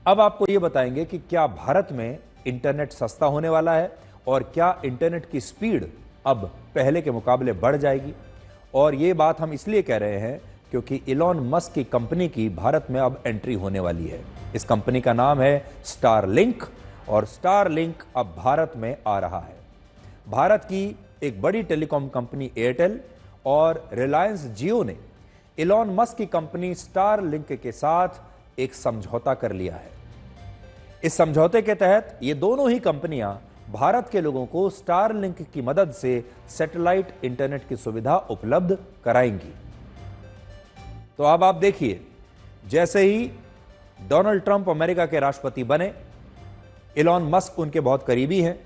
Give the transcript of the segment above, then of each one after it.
अब आपको यह बताएंगे कि क्या भारत में इंटरनेट सस्ता होने वाला है और क्या इंटरनेट की स्पीड अब पहले के मुकाबले बढ़ जाएगी। और ये बात हम इसलिए कह रहे हैं क्योंकि इलॉन मस्क की कंपनी की भारत में अब एंट्री होने वाली है। इस कंपनी का नाम है स्टारलिंक और स्टारलिंक अब भारत में आ रहा है। भारत की एक बड़ी टेलीकॉम कंपनी एयरटेल और रिलायंस जियो ने इलॉन मस्क की कंपनी स्टारलिंक के साथ एक समझौता कर लिया है। इस समझौते के तहत ये दोनों ही कंपनियां भारत के लोगों को स्टारलिंक की मदद से सैटेलाइट इंटरनेट की सुविधा उपलब्ध कराएंगी। तो अब आप देखिए, जैसे ही डोनाल्ड ट्रंप अमेरिका के राष्ट्रपति बने, इलॉन मस्क उनके बहुत करीबी हैं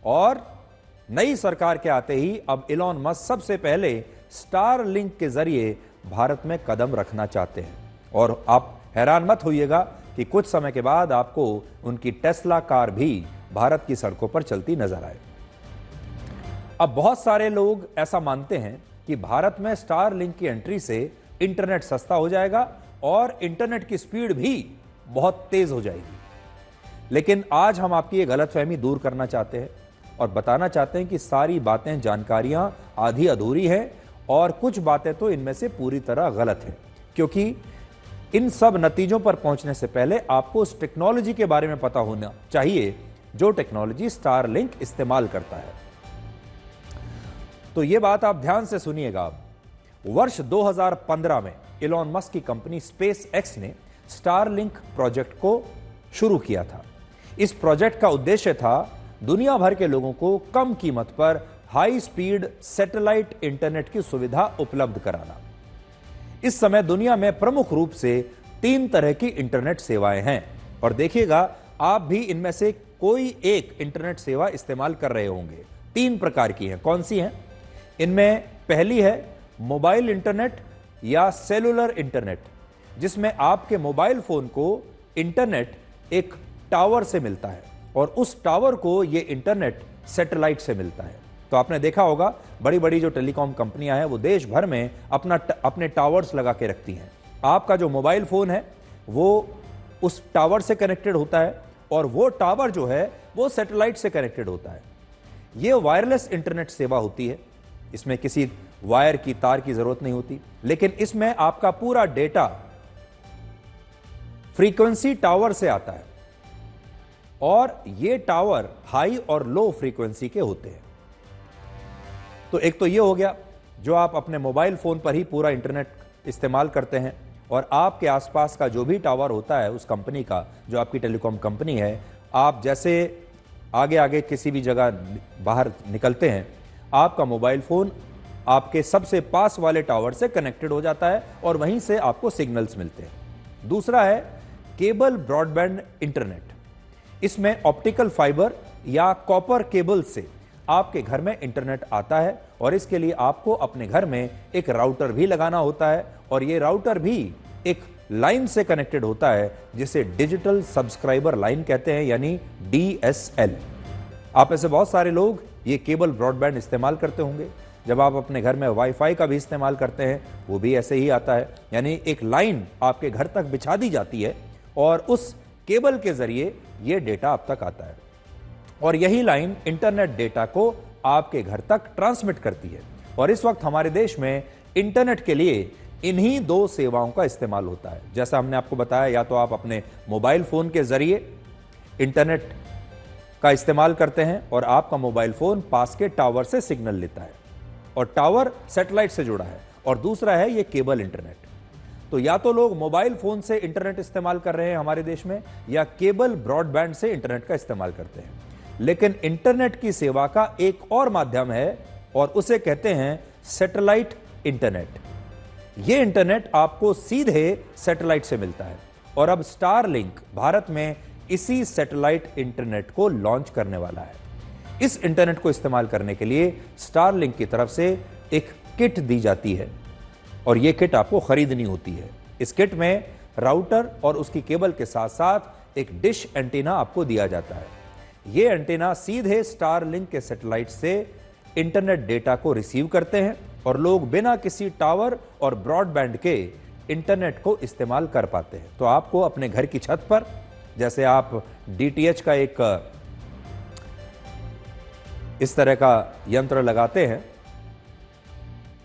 और नई सरकार के आते ही अब इलॉन मस्क सबसे पहले स्टारलिंक के जरिए भारत में कदम रखना चाहते हैं। और आप हैरान मत होइएगा कि कुछ समय के बाद आपको उनकी टेस्ला कार भी भारत की सड़कों पर चलती नजर आए। अब बहुत सारे लोग ऐसा मानते हैं कि भारत में स्टारलिंक की एंट्री से इंटरनेट सस्ता हो जाएगा और इंटरनेट की स्पीड भी बहुत तेज हो जाएगी। लेकिन आज हम आपकी ये गलतफहमी दूर करना चाहते हैं और बताना चाहते हैं कि सारी बातें, जानकारियां आधी अधूरी हैं और कुछ बातें तो इनमें से पूरी तरह गलत हैं। क्योंकि इन सब नतीजों पर पहुंचने से पहले आपको उस टेक्नोलॉजी के बारे में पता होना चाहिए जो टेक्नोलॉजी स्टारलिंक इस्तेमाल करता है। तो यह बात आप ध्यान से सुनिएगा। वर्ष 2015 में इलॉन मस्क की कंपनी स्पेस एक्स ने स्टारलिंक प्रोजेक्ट को शुरू किया था। इस प्रोजेक्ट का उद्देश्य था दुनिया भर के लोगों को कम कीमत पर हाई स्पीड सैटेलाइट इंटरनेट की सुविधा उपलब्ध कराना। इस समय दुनिया में प्रमुख रूप से 3 तरह की इंटरनेट सेवाएं हैं और देखिएगा आप भी इनमें से कोई एक इंटरनेट सेवा इस्तेमाल कर रहे होंगे। 3 प्रकार की हैं। कौन सी हैं? इनमें पहली है मोबाइल इंटरनेट या सेलुलर इंटरनेट, जिसमें आपके मोबाइल फोन को इंटरनेट एक टावर से मिलता है और उस टावर को यह इंटरनेट सैटेलाइट से मिलता है। तो आपने देखा होगा बड़ी बड़ी जो टेलीकॉम कंपनियां हैं वो देश भर में अपने टावर्स लगा के रखती हैं। आपका जो मोबाइल फोन है वो उस टावर से कनेक्टेड होता है और वो टावर जो है वो सैटेलाइट से कनेक्टेड होता है। ये वायरलेस इंटरनेट सेवा होती है। इसमें किसी वायर की, तार की जरूरत नहीं होती, लेकिन इसमें आपका पूरा डेटा फ्रीक्वेंसी टावर से आता है और ये टावर हाई और लो फ्रीक्वेंसी के होते हैं। तो एक तो ये हो गया जो आप अपने मोबाइल फोन पर ही पूरा इंटरनेट इस्तेमाल करते हैं और आपके आसपास का जो भी टावर होता है उस कंपनी का, जो आपकी टेलीकॉम कंपनी है, आप जैसे आगे आगे किसी भी जगह बाहर निकलते हैं, आपका मोबाइल फोन आपके सबसे पास वाले टावर से कनेक्टेड हो जाता है और वहीं से आपको सिग्नल्स मिलते हैं। दूसरा है केबल ब्रॉडबैंड इंटरनेट। इसमें ऑप्टिकल फाइबर या कॉपर केबल से आपके घर में इंटरनेट आता है और इसके लिए आपको अपने घर में एक राउटर भी लगाना होता है और यह राउटर भी एक लाइन से कनेक्टेड होता है जिसे डिजिटल सब्सक्राइबर लाइन कहते हैं, यानी DSL। आप में से बहुत सारे लोग ये केबल ब्रॉडबैंड इस्तेमाल करते होंगे। जब आप अपने घर में वाईफाई का भी इस्तेमाल करते हैं वो भी ऐसे ही आता है, यानी एक लाइन आपके घर तक बिछा दी जाती है और उस केबल के जरिए यह डेटा आप तक आता है और यही लाइन इंटरनेट डेटा को आपके घर तक ट्रांसमिट करती है। और इस वक्त हमारे देश में इंटरनेट के लिए इन्हीं 2 सेवाओं का इस्तेमाल होता है। जैसा हमने आपको बताया, या तो आप अपने मोबाइल फोन के जरिए इंटरनेट का इस्तेमाल करते हैं और आपका मोबाइल फोन पास के टावर से सिग्नल लेता है और टावर सैटेलाइट से जुड़ा है, और दूसरा है ये केबल इंटरनेट। तो या तो लोग मोबाइल फोन से इंटरनेट इस्तेमाल कर रहे हैं हमारे देश में, या केबल ब्रॉडबैंड से इंटरनेट का इस्तेमाल करते हैं। लेकिन इंटरनेट की सेवा का एक और माध्यम है और उसे कहते हैं सैटेलाइट इंटरनेट। यह इंटरनेट आपको सीधे सैटेलाइट से मिलता है और अब स्टारलिंक भारत में इसी सैटेलाइट इंटरनेट को लॉन्च करने वाला है। इस इंटरनेट को इस्तेमाल करने के लिए स्टारलिंक की तरफ से एक किट दी जाती है और यह किट आपको खरीदनी होती है। इस किट में राउटर और उसकी केबल के साथ साथ एक डिश एंटीना आपको दिया जाता है। यह एंटीना सीधे स्टारलिंक के सैटेलाइट से इंटरनेट डेटा को रिसीव करते हैं और लोग बिना किसी टावर और ब्रॉडबैंड के इंटरनेट को इस्तेमाल कर पाते हैं। तो आपको अपने घर की छत पर जैसे आप डीटीएच का एक इस तरह का यंत्र लगाते हैं,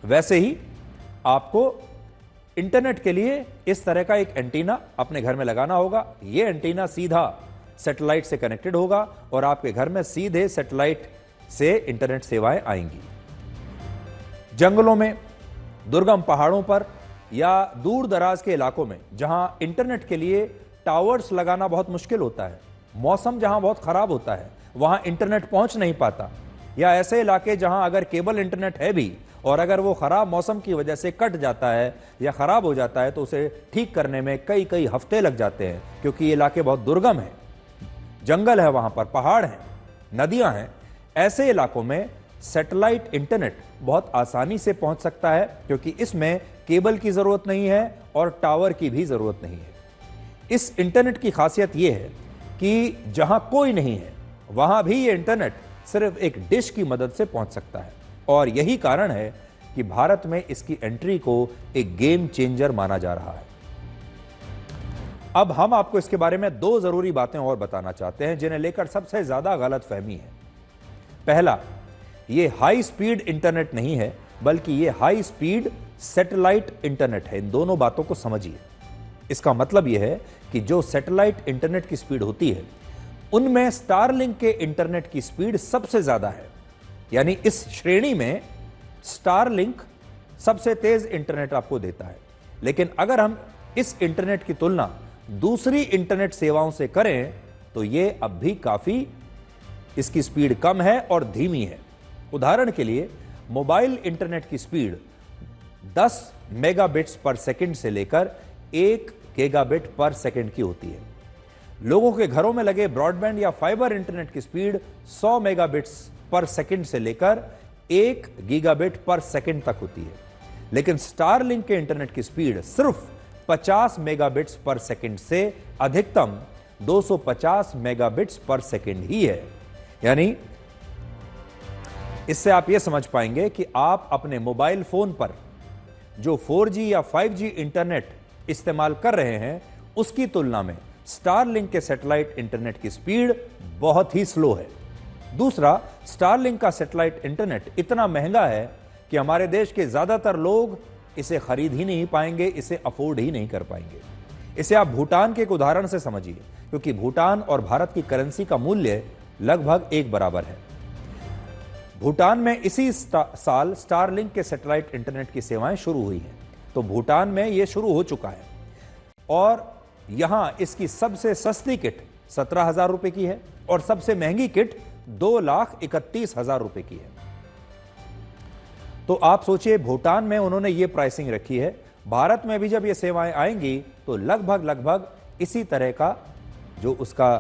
वैसे ही आपको इंटरनेट के लिए इस तरह का एक एंटीना अपने घर में लगाना होगा। यह एंटीना सीधा सैटेलाइट से कनेक्टेड होगा और आपके घर में सीधे सैटेलाइट से इंटरनेट सेवाएं आएंगी। जंगलों में, दुर्गम पहाड़ों पर या दूर दराज के इलाकों में जहां इंटरनेट के लिए टावर्स लगाना बहुत मुश्किल होता है, मौसम जहां बहुत खराब होता है, वहां इंटरनेट पहुंच नहीं पाता, या ऐसे इलाके जहां अगर केबल इंटरनेट है भी और अगर वो खराब मौसम की वजह से कट जाता है या खराब हो जाता है तो उसे ठीक करने में कई कई हफ्ते लग जाते हैं, क्योंकि ये इलाके बहुत दुर्गम हैं, जंगल है, वहां पर पहाड़ हैं, नदियां हैं। ऐसे इलाकों में सैटेलाइट इंटरनेट बहुत आसानी से पहुंच सकता है, क्योंकि इसमें केबल की जरूरत नहीं है और टावर की भी जरूरत नहीं है। इस इंटरनेट की खासियत यह है कि जहां कोई नहीं है वहां भी ये इंटरनेट सिर्फ एक डिश की मदद से पहुंच सकता है, और यही कारण है कि भारत में इसकी एंट्री को एक गेम चेंजर माना जा रहा है। अब हम आपको इसके बारे में दो जरूरी बातें और बताना चाहते हैं जिन्हें लेकर सबसे ज्यादा गलतफहमी है। पहला, ये हाई स्पीड इंटरनेट नहीं है, बल्कि ये हाई स्पीड सैटेलाइट इंटरनेट है। इन दोनों बातों को समझिए। इसका मतलब यह है कि जो सैटेलाइट इंटरनेट की स्पीड होती है उनमें स्टारलिंक के इंटरनेट की स्पीड सबसे ज्यादा है, यानी इस श्रेणी में स्टारलिंक सबसे तेज इंटरनेट आपको देता है। लेकिन अगर हम इस इंटरनेट की तुलना दूसरी इंटरनेट सेवाओं से करें तो यह अब भी काफी, इसकी स्पीड कम है और धीमी है। उदाहरण के लिए मोबाइल इंटरनेट की स्पीड 10 मेगाबिट्स पर सेकंड से लेकर 1 गीगाबिट पर सेकंड की होती है। लोगों के घरों में लगे ब्रॉडबैंड या फाइबर इंटरनेट की स्पीड 100 मेगाबिट्स पर सेकंड से लेकर 1 गीगाबिट पर सेकंड तक होती है। लेकिन स्टारलिंक के इंटरनेट की स्पीड सिर्फ 50 मेगाबिट्स पर सेकंड से अधिकतम 250 मेगाबिट्स पर सेकंड ही है। यानी इससे आप यह समझ पाएंगे कि आप अपने मोबाइल फोन पर जो 4G या 5G इंटरनेट इस्तेमाल कर रहे हैं उसकी तुलना में स्टारलिंक के सैटेलाइट इंटरनेट की स्पीड बहुत ही स्लो है। दूसरा, स्टारलिंक का सैटेलाइट इंटरनेट इतना महंगा है कि हमारे देश के ज्यादातर लोग इसे खरीद ही नहीं पाएंगे, इसे अफोर्ड ही नहीं कर पाएंगे। इसे आप भूटान के एक उदाहरण से समझिए, क्योंकि भूटान और भारत की करेंसी का मूल्य लगभग एक बराबर है। भूटान में इसी साल स्टारलिंक के सैटेलाइट इंटरनेट की सेवाएं शुरू हुई हैं, तो भूटान में यह शुरू हो चुका है और यहां इसकी सबसे सस्ती किट 17,000 रुपए की है और सबसे महंगी किट 2,31,000 रुपए की है। तो आप सोचिए, भूटान में उन्होंने ये प्राइसिंग रखी है, भारत में भी जब ये सेवाएं आएंगी तो लगभग इसी तरह का जो उसका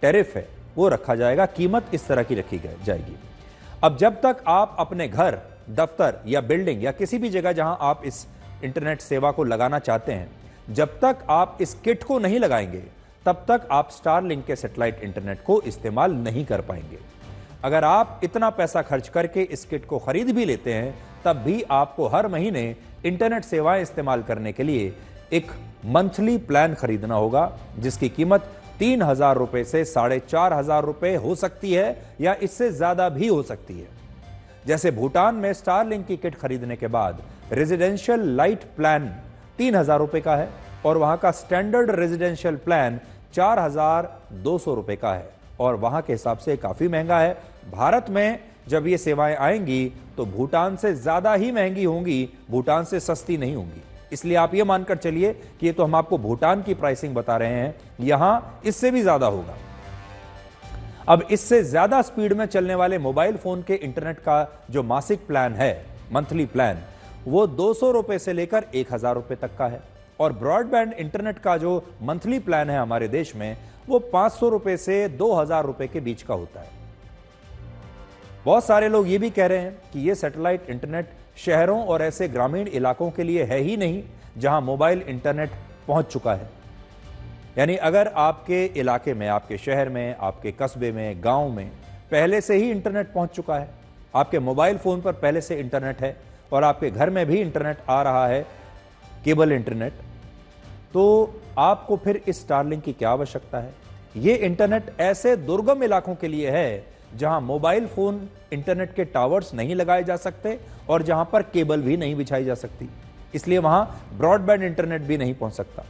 टैरिफ है वो रखा जाएगा, कीमत इस तरह की रखी जाएगी। अब जब तक आप अपने घर, दफ्तर या बिल्डिंग या किसी भी जगह जहां आप इस इंटरनेट सेवा को लगाना चाहते हैं, जब तक आप इस किट को नहीं लगाएंगे तब तक आप स्टारलिंक के सैटेलाइट इंटरनेट को इस्तेमाल नहीं कर पाएंगे। अगर आप इतना पैसा खर्च करके इस किट को खरीद भी लेते हैं तब भी आपको हर महीने इंटरनेट सेवाएं इस्तेमाल करने के लिए एक मंथली प्लान खरीदना होगा, जिसकी कीमत 3,000 रुपए से 4,500 रुपए हो सकती है या इससे ज्यादा भी हो सकती है। जैसे भूटान में स्टारलिंक की किट खरीदने के बाद रेजिडेंशियल लाइट प्लान 3,000 रुपए का है और वहां का स्टैंडर्ड रेजिडेंशियल प्लान 4,200 रुपए का है और वहां के हिसाब से काफी महंगा है। भारत में जब ये सेवाएं आएंगी तो भूटान से ज्यादा ही महंगी होंगी, भूटान से सस्ती नहीं होंगी। इसलिए आप ये मानकर चलिए कि ये तो हम आपको भूटान की प्राइसिंग बता रहे हैं, यहां इससे भी ज्यादा होगा। अब इससे ज्यादा स्पीड में चलने वाले मोबाइल फोन के इंटरनेट का जो मासिक प्लान है, मंथली प्लान, वो 200 रुपए से लेकर 1,000 रुपए तक का है और ब्रॉडबैंड इंटरनेट का जो मंथली प्लान है हमारे देश में वो 500 रुपए से 2,000 रुपए के बीच का होता है। बहुत सारे लोग ये भी कह रहे हैं कि ये सैटेलाइट इंटरनेट शहरों और ऐसे ग्रामीण इलाकों के लिए है ही नहीं जहां मोबाइल इंटरनेट पहुंच चुका है। यानी अगर आपके इलाके में, आपके शहर में, आपके कस्बे में, गांव में पहले से ही इंटरनेट पहुंच चुका है, आपके मोबाइल फोन पर पहले से इंटरनेट है और आपके घर में भी इंटरनेट आ रहा है, केबल इंटरनेट, तो आपको फिर इस स्टारलिंक की क्या आवश्यकता है? ये इंटरनेट ऐसे दुर्गम इलाकों के लिए है जहां मोबाइल फोन इंटरनेट के टावर्स नहीं लगाए जा सकते और जहां पर केबल भी नहीं बिछाई जा सकती, इसलिए वहां ब्रॉडबैंड इंटरनेट भी नहीं पहुंच सकता।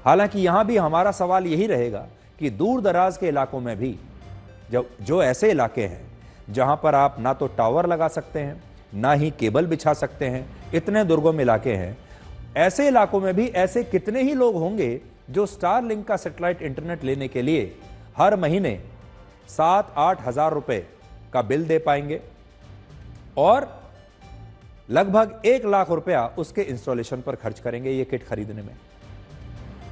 हालांकि यहां भी हमारा सवाल यही रहेगा कि दूर दराज के इलाकों में भी जो ऐसे इलाके हैं जहां पर आप ना तो टावर लगा सकते हैं ना ही केबल बिछा सकते हैं, इतने दुर्गम इलाके हैं, ऐसे इलाकों में भी ऐसे कितने ही लोग होंगे जो स्टारलिंक का सैटेलाइट इंटरनेट लेने के लिए हर महीने 7-8 हजार रुपए का बिल दे पाएंगे और लगभग 1 लाख रुपया उसके इंस्टॉलेशन पर खर्च करेंगे ये किट खरीदने में।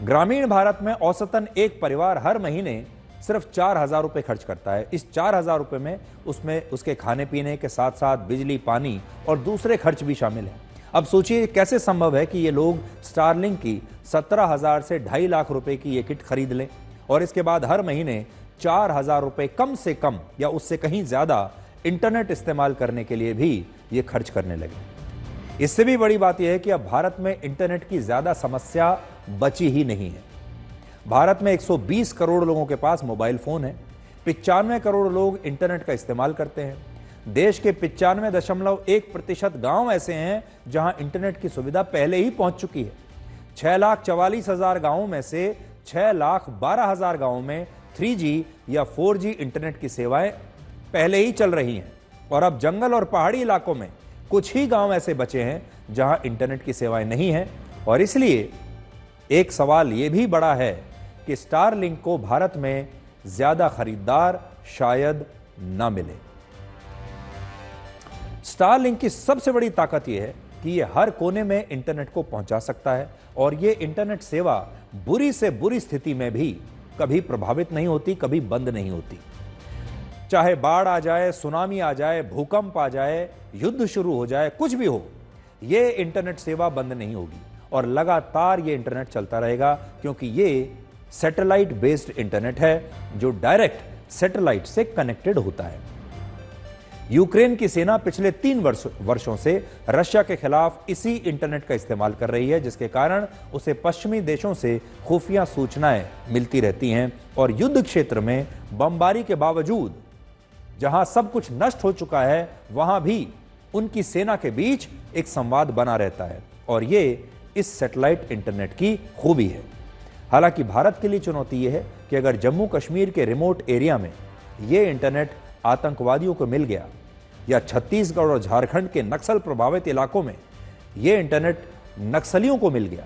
ग्रामीण भारत में औसतन एक परिवार हर महीने सिर्फ 4,000 रुपए खर्च करता है। इस 4,000 रुपए में उसमें उसके खाने पीने के साथ साथ बिजली, पानी और दूसरे खर्च भी शामिल हैं। अब सोचिए कैसे संभव है कि ये लोग स्टारलिंक की 17,000 से 2.5 लाख रुपए की ये किट खरीद लें और इसके बाद हर महीने 4,000 रुपए कम से कम या उससे कहीं ज्यादा इंटरनेट इस्तेमाल करने के लिए भी ये खर्च करने लगे। इससे भी बड़ी बात यह है कि अब भारत में इंटरनेट की ज्यादा समस्या बची ही नहीं है। भारत में 120 करोड़ लोगों के पास मोबाइल फोन है, 95 करोड़ लोग इंटरनेट का इस्तेमाल करते हैं। देश के 95.1% गांव ऐसे हैं जहां इंटरनेट की सुविधा पहले ही पहुंच चुकी है। 6,44,000 गांवों में से 6,12,000 गांवों में 3G या 4G इंटरनेट की सेवाएं पहले ही चल रही हैं और अब जंगल और पहाड़ी इलाकों में कुछ ही गांव ऐसे बचे हैं जहां इंटरनेट की सेवाएं नहीं हैं और इसलिए एक सवाल यह भी बड़ा है कि स्टारलिंक को भारत में ज्यादा खरीदार शायद ना मिले। स्टारलिंक की सबसे बड़ी ताकत यह है कि यह हर कोने में इंटरनेट को पहुंचा सकता है और यह इंटरनेट सेवा बुरी से बुरी स्थिति में भी कभी प्रभावित नहीं होती, कभी बंद नहीं होती। चाहे बाढ़ आ जाए, सुनामी आ जाए, भूकंप आ जाए, युद्ध शुरू हो जाए, कुछ भी हो, यह इंटरनेट सेवा बंद नहीं होगी और लगातार यह इंटरनेट चलता रहेगा क्योंकि यह सैटेलाइट बेस्ड इंटरनेट है जो डायरेक्ट सैटेलाइट से कनेक्टेड होता है। यूक्रेन की सेना पिछले 3 वर्षों से रशिया के खिलाफ इसी इंटरनेट का इस्तेमाल कर रही है, जिसके कारण उसे पश्चिमी देशों से खुफिया सूचनाएं मिलती रहती हैं और युद्ध क्षेत्र में बमबारी के बावजूद जहां सब कुछ नष्ट हो चुका है वहां भी उनकी सेना के बीच एक संवाद बना रहता है और ये इस सैटेलाइट इंटरनेट की खूबी है। हालांकि भारत के लिए चुनौती यह है कि अगर जम्मू कश्मीर के रिमोट एरिया में यह इंटरनेट आतंकवादियों को मिल गया या छत्तीसगढ़ और झारखंड के नक्सल प्रभावित इलाकों में यह इंटरनेट नक्सलियों को मिल गया,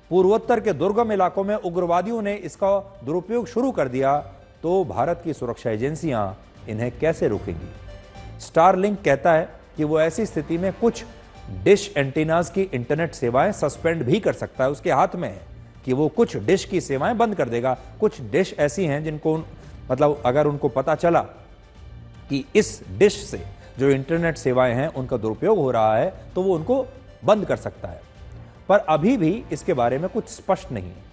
पूर्वोत्तर के दुर्गम इलाकों में उग्रवादियों ने इसका दुरुपयोग शुरू कर दिया, तो भारत की सुरक्षा एजेंसियां इन्हें कैसे रोकेंगी? स्टारलिंक कहता है कि वो ऐसी स्थिति में कुछ डिश एंटीनास की इंटरनेट सेवाएं सस्पेंड भी कर सकता है। उसके हाथ में है कि वो कुछ डिश की सेवाएं बंद कर देगा। कुछ डिश ऐसी हैं जिनको मतलब अगर उनको पता चला कि इस डिश से जो इंटरनेट सेवाएं हैं उनका दुरुपयोग हो रहा है तो वो उनको बंद कर सकता है, पर अभी भी इसके बारे में कुछ स्पष्ट नहीं है।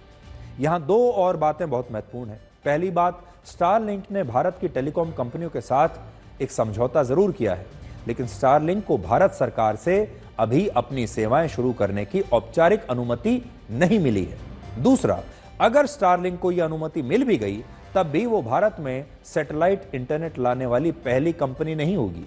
यहां 2 और बातें बहुत महत्वपूर्ण हैं। पहली बात, स्टारलिंक ने भारत की टेलीकॉम कंपनियों के साथ एक समझौता जरूर किया है, लेकिन स्टारलिंक को भारत सरकार से अभी अपनी सेवाएं शुरू करने की औपचारिक अनुमति नहीं मिली है। दूसरा, अगर स्टारलिंक को यह अनुमति मिल भी गई तब भी वो भारत में सैटेलाइट इंटरनेट लाने वाली पहली कंपनी नहीं होगी।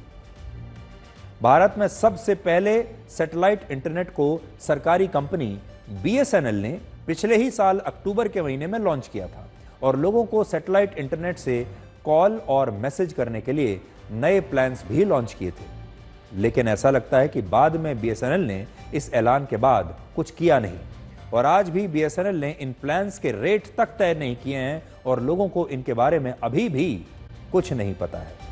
भारत में सबसे पहले सैटेलाइट इंटरनेट को सरकारी कंपनी BSNL ने पिछले ही साल अक्टूबर के महीने में लॉन्च किया था और लोगों को सैटेलाइट इंटरनेट से कॉल और मैसेज करने के लिए नए प्लान्स भी लॉन्च किए थे। लेकिन ऐसा लगता है कि बाद में BSNL ने इस ऐलान के बाद कुछ किया नहीं और आज भी BSNL ने इन प्लान्स के रेट तक तय नहीं किए हैं और लोगों को इनके बारे में अभी भी कुछ नहीं पता है।